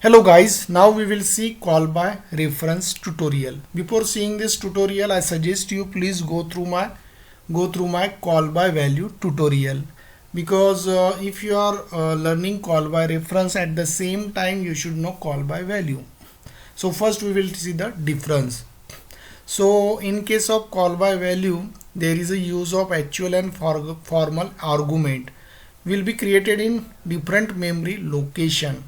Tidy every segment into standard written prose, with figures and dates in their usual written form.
Hello guys, now we will see call by reference tutorial. Before seeing this tutorial, I suggest you please go through my call by value tutorial, because if you are learning call by reference at the same time, you should know call by value. So first we will see the difference. So in case of call by value, there is a use of actual and formal argument will be created in different memory location.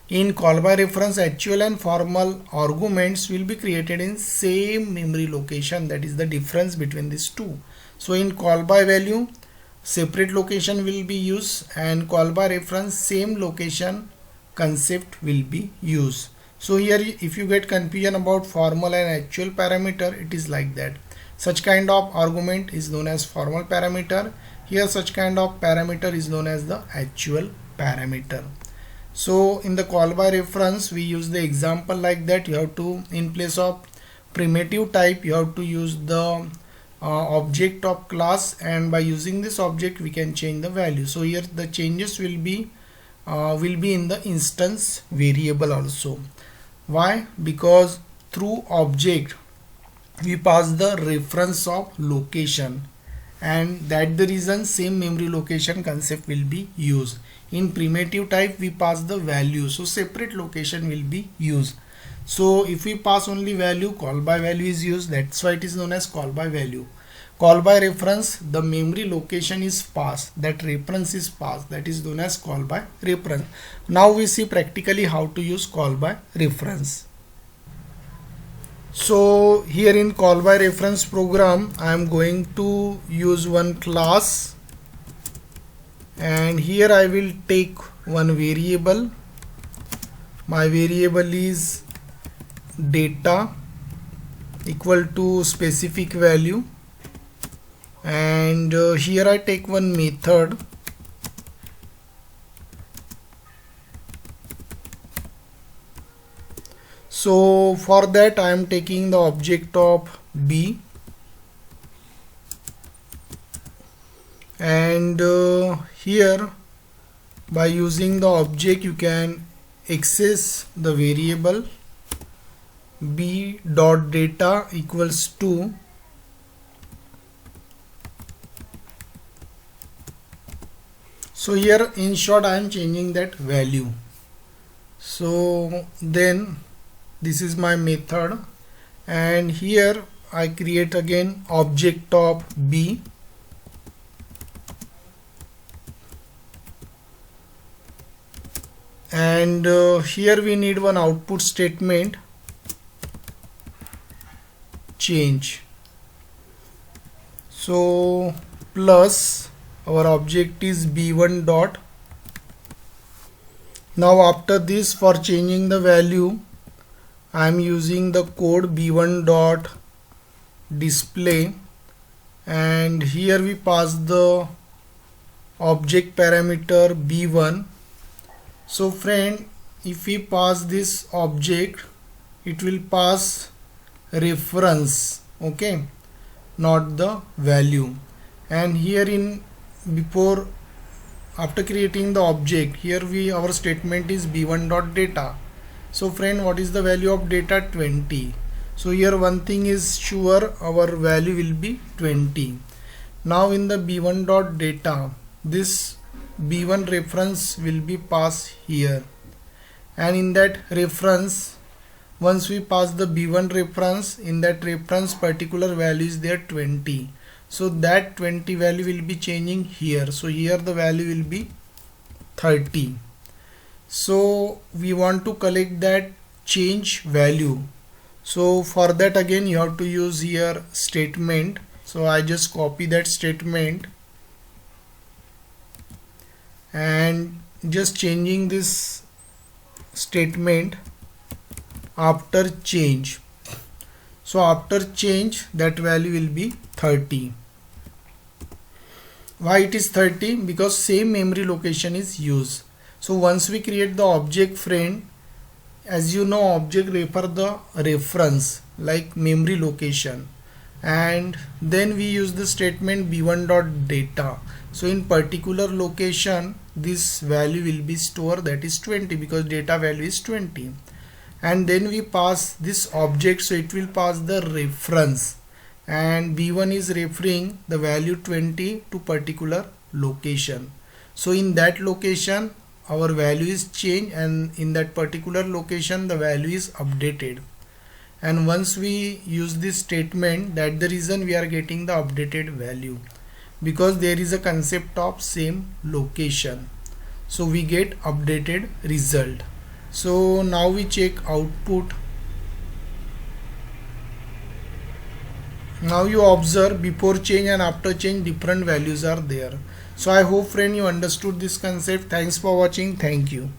In call by reference, actual and formal arguments will be created in same memory location. That is the difference between these two. So in call by value, separate location will be used, and call by reference, same location concept will be used. So here if you get confusion about formal and actual parameter, it is like that. Such kind of argument is known as formal parameter. Here such kind of parameter is known as the actual parameter. So in the call by reference, we use the example like that. You have to, in place of primitive type, you have to use the object of class, and by using this object we can change the value. So here the changes will be in the instance variable also. Why? Because through object we pass the reference of location, and that the reason same memory location concept will be used. In primitive type we pass the value, so separate location will be used. So if we pass only value, call by value is used. That's why it is known as call by value. Call by reference, the memory location is passed, that reference is passed, that is known as call by reference. Now we see practically how to use call by reference. So here in call by reference program, I am going to use one class, and here I will take one variable. My variable is data equal to specific value, and here I take one method. So for that I am taking the object of b, and here by using the object you can access the variable b dot data equals to so here in short I am changing that value. So then this is my method, and here I create again object of b, and here we need one output statement, change. So plus our object is b1 dot. Now after this, for changing the value, I am using the code b1 dot display, and here we pass the object parameter b1. So friend, if we pass this object, it will pass reference, okay, not the value. And here in after creating the object, here our statement is b1 dot data. So friend, what is the value of data? 20. So here one thing is sure, our value will be 20. Now in the b1 dot data, this b1 reference will be passed here, and in that reference, once we pass the b1 reference, in that reference particular value is there 20. So that 20 value will be changing here. So here the value will be 30. So we want to collect that change value. So for that again you have to use here statement. So I just copy that statement and just changing this statement after change. So after change, that value will be 30. Why it is 30? Because same memory location is used. So once we create the object, friend, as you know, object refer the reference like memory location, and then we use the statement b1 dot data. So in particular location this value will be stored, that is 20, because data value is 20. And then we pass this object, so it will pass the reference, and v1 is referring the value 20 to particular location. So in that location our value is changed, and in that particular location the value is updated. And once we use this statement, that the reason we are getting the updated value, because there is a concept of same location, so we get updated result. So now we check output. Now you observe before change and after change different values are there. So I hope friend you understood this concept. Thanks for watching. Thank you.